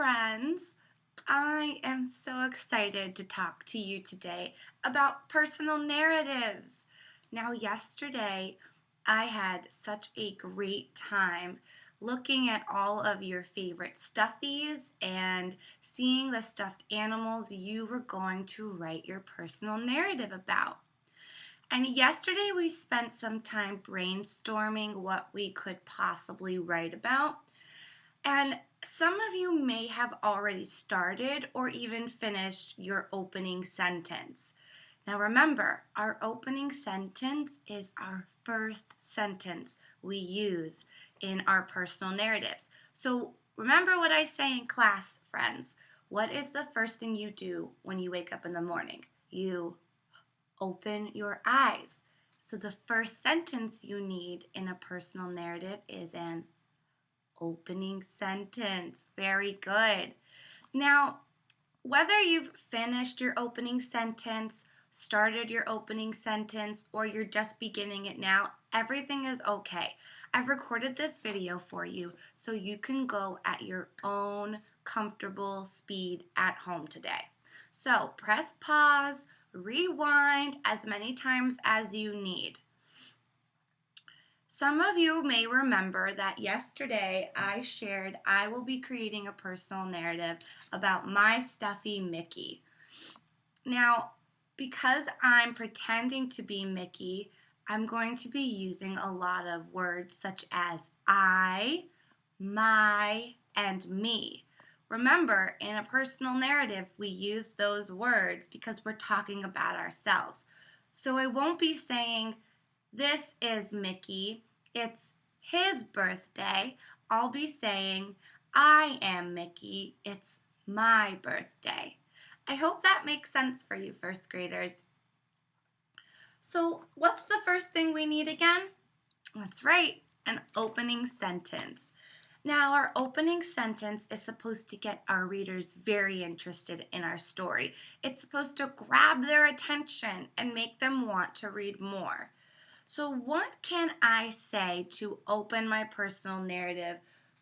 friends. I am so excited to talk to you today about personal narratives. Now, yesterday, I had such a great time looking at all of your favorite stuffies and seeing the stuffed animals you were going to write your personal narrative about. And yesterday we spent some time brainstorming what we could possibly write about. And some of you may have already started or even finished your opening sentence. Now remember, our opening sentence is our first sentence we use in our personal narratives. So remember what I say in class, friends. What is the first thing you do when you wake up in the morning? You open your eyes. So the first sentence you need in a personal narrative is an opening sentence. Very good. Now, whether you've finished your opening sentence, started your opening sentence, or you're just beginning it now, everything is okay. I've recorded this video for you so you can go at your own comfortable speed at home today. So press pause, rewind as many times as you need. Some of you may remember that yesterday I shared I will be creating a personal narrative about my stuffy Mickey. Now, because I'm pretending to be Mickey, I'm going to be using a lot of words such as I, my, and me. Remember, in a personal narrative, we use those words because we're talking about ourselves. So I won't be saying, this is Mickey, it's his birthday. I'll be saying, I am Mickey, it's my birthday. I hope that makes sense for you, first graders. So what's the first thing we need again? That's right, an opening sentence. Now, our opening sentence is supposed to get our readers very interested in our story. It's supposed to grab their attention and make them want to read more. So what can I say to open my personal narrative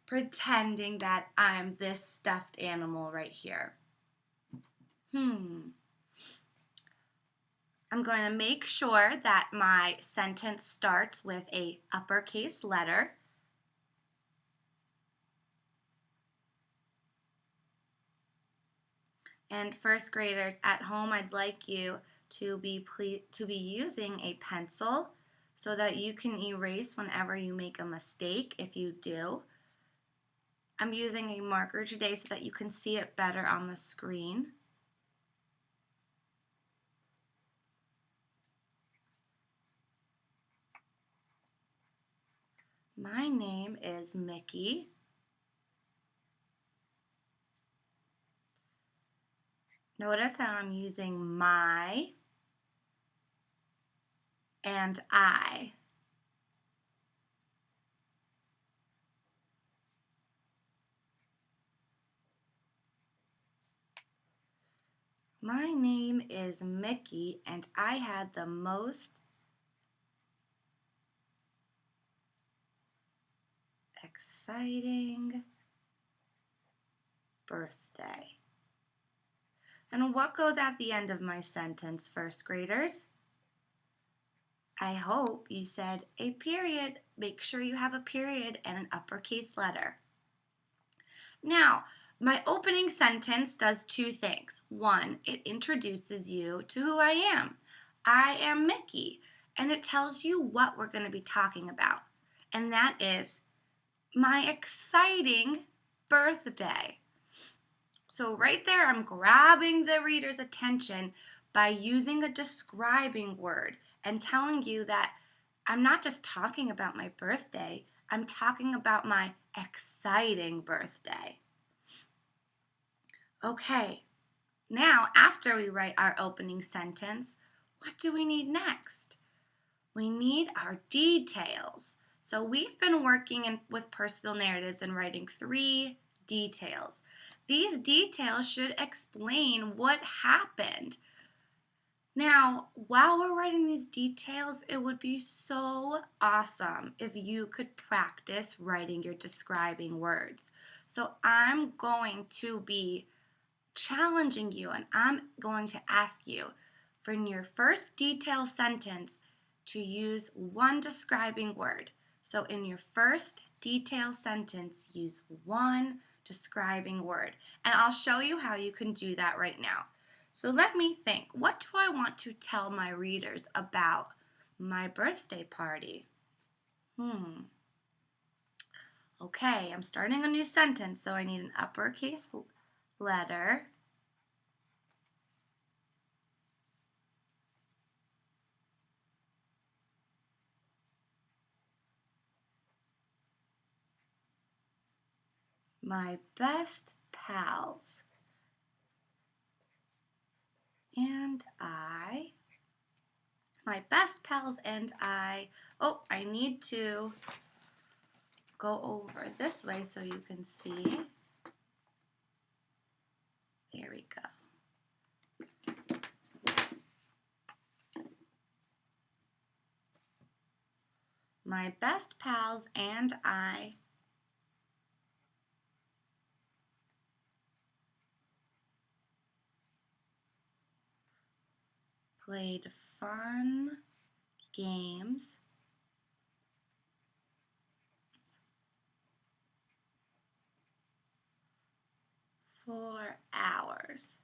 pretending that I'm this stuffed animal right here? I'm going to make sure that my sentence starts with a uppercase letter. And first graders at home, I'd like you to be using a pencil so that you can erase whenever you make a mistake if you do. I'm using a marker today so that you can see it better on the screen. My name is Mickey. Notice how I'm using my and I. My name is Mickey and I had the most exciting birthday. And what goes at the end of my sentence, first graders? I hope you said a period. Make sure you have a period and an uppercase letter. Now, my opening sentence does two things. One, it introduces you to who I am. I am Mickey, and it tells you what we're going to be talking about. And that is my exciting birthday. So right there, I'm grabbing the reader's attention by using a describing word and telling you that I'm not just talking about my birthday, I'm talking about my exciting birthday. Okay, now after we write our opening sentence, what do we need next? We need our details. So we've been working with personal narratives and writing 3 details. These details should explain what happened. Now, while we're writing these details, it would be so awesome if you could practice writing your describing words. So I'm going to be challenging you and I'm going to ask you for in your first detail sentence to use one describing word. So in your first detail sentence, use one describing word. And I'll show you how you can do that right now. So let me think. What do I want to tell my readers about my birthday party? Okay, I'm starting a new sentence, so I need an uppercase letter. My best pals and I. My best pals and I. Oh, I need to go over this way so you can see. There we go. My best pals and I played fun games for hours.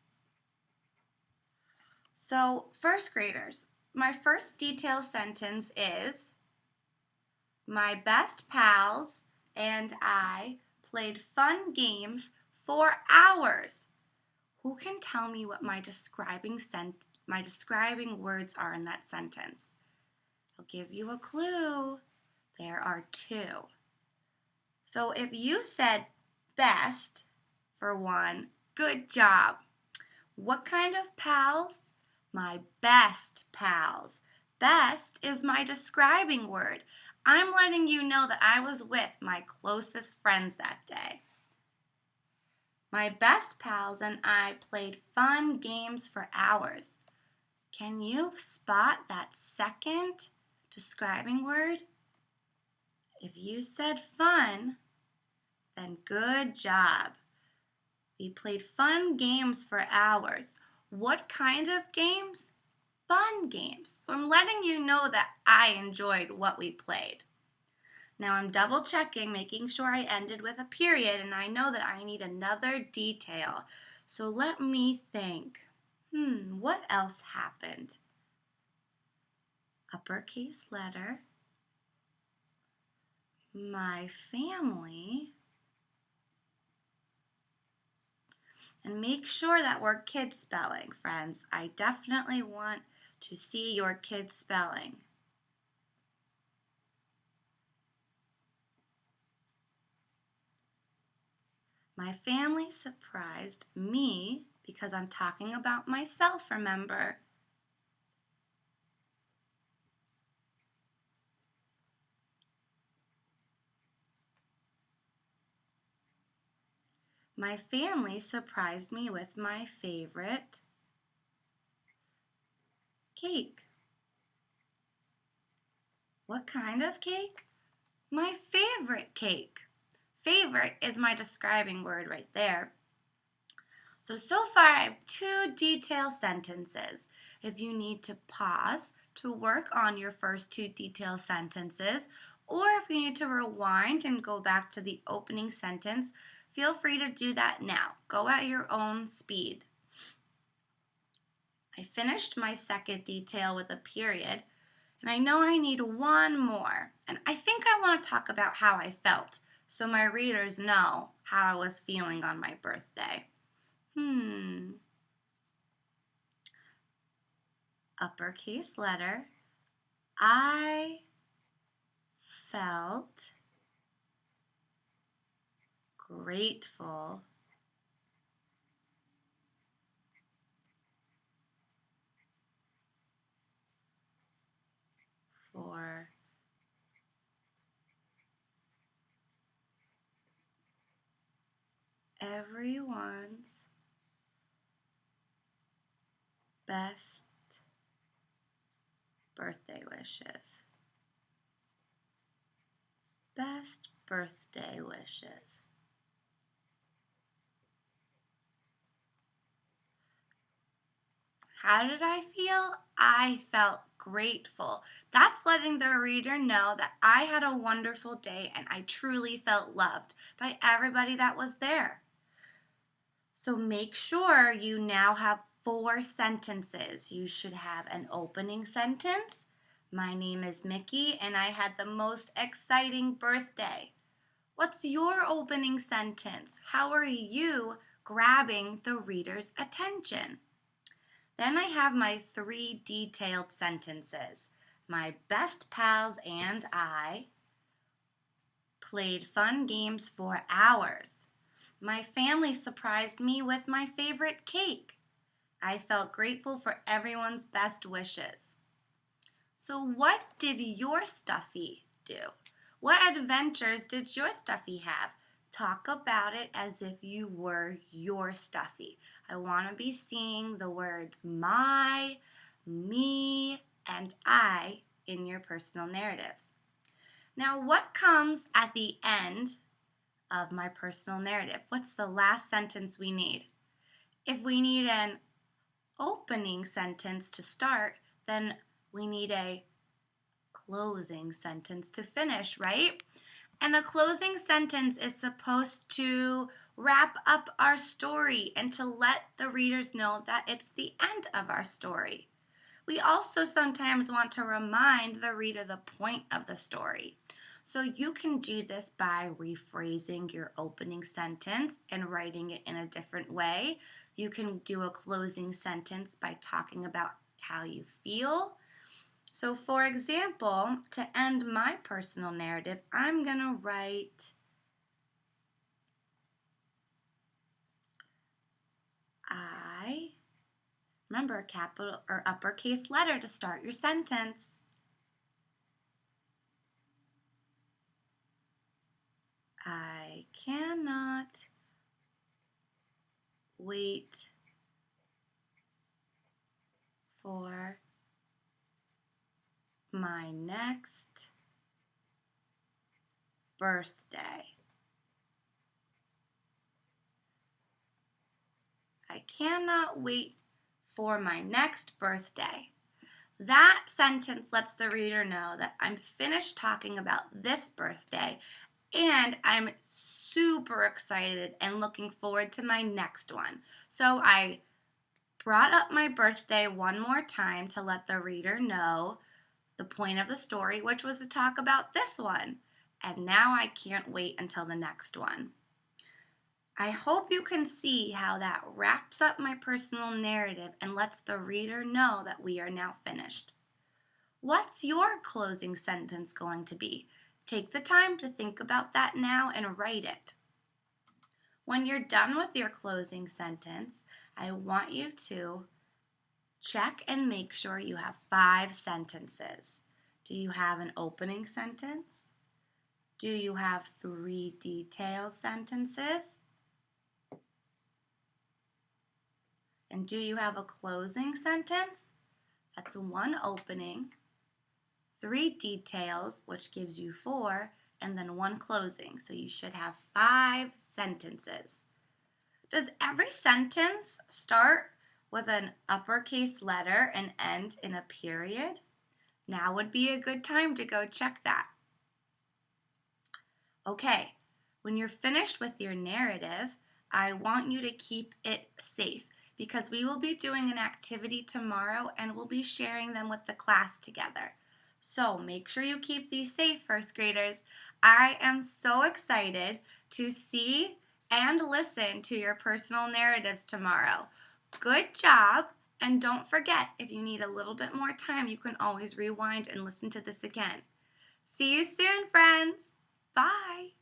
So, first graders, my first detail sentence is my best pals and I played fun games for hours. Who can tell me what my describing words are in that sentence? I'll give you a clue. There are two. So if you said best for one, good job. What kind of pals? My best pals. Best is my describing word. I'm letting you know that I was with my closest friends that day. My best pals and I played fun games for hours. Can you spot that second describing word? If you said fun, then good job. We played fun games for hours. What kind of games? Fun games. So I'm letting you know that I enjoyed what we played. Now I'm double checking, making sure I ended with a period, and I know that I need another detail. So let me think. What else happened? Uppercase letter. My family. And make sure that we're kid spelling, friends. I definitely want to see your kid spelling. My family surprised me because I'm talking about myself, remember? My family surprised me with my favorite cake. What kind of cake? My favorite cake. Favorite is my describing word right there. So far I have two detail sentences. If you need to pause to work on your first two detail sentences, or if you need to rewind and go back to the opening sentence, feel free to do that now. Go at your own speed. I finished my second detail with a period, and I know I need one more. And I think I want to talk about how I felt so my readers know how I was feeling on my birthday. Uppercase letter. I felt grateful for everyone's best birthday wishes. Best birthday wishes. How did I feel? I felt grateful. That's letting the reader know that I had a wonderful day and I truly felt loved by everybody that was there. So make sure you now have 4 sentences. You should have an opening sentence. My name is Mickey and I had the most exciting birthday. What's your opening sentence? How are you grabbing the reader's attention? Then I have my 3 detailed sentences. My best pals and I played fun games for hours. My family surprised me with my favorite cake. I felt grateful for everyone's best wishes. So what did your Stuffy do? What adventures did your Stuffy have? Talk about it as if you were your Stuffy. I want to be seeing the words my, me, and I in your personal narratives. Now, what comes at the end of my personal narrative? What's the last sentence we need? If we need an opening sentence to start, then we need a closing sentence to finish, right? And a closing sentence is supposed to wrap up our story and to let the readers know that it's the end of our story. We also sometimes want to remind the reader the point of the story. So you can do this by rephrasing your opening sentence and writing it in a different way. You can do a closing sentence by talking about how you feel. So for example, to end my personal narrative, I'm going to write I. Remember, a capital or uppercase letter to start your sentence. I cannot wait for my next birthday. I cannot wait for my next birthday. That sentence lets the reader know that I'm finished talking about this birthday and I'm super excited and looking forward to my next one. So I brought up my birthday one more time to let the reader know the point of the story, which was to talk about this one. And now I can't wait until the next one. I hope you can see how that wraps up my personal narrative and lets the reader know that we are now finished. What's your closing sentence going to be? Take the time to think about that now and write it. When you're done with your closing sentence, I want you to check and make sure you have 5 sentences. Do you have an opening sentence? Do you have 3 detailed sentences? And do you have a closing sentence? That's 1 opening, 3 details, which gives you 4, and then 1 closing. So you should have 5 sentences. Does every sentence start with an uppercase letter and end in a period? Now would be a good time to go check that. Okay, when you're finished with your narrative, I want you to keep it safe because we will be doing an activity tomorrow and we'll be sharing them with the class together. So make sure you keep these safe, first graders. I am so excited to see and listen to your personal narratives tomorrow. Good job, and don't forget, if you need a little bit more time, you can always rewind and listen to this again. See you soon, friends. Bye.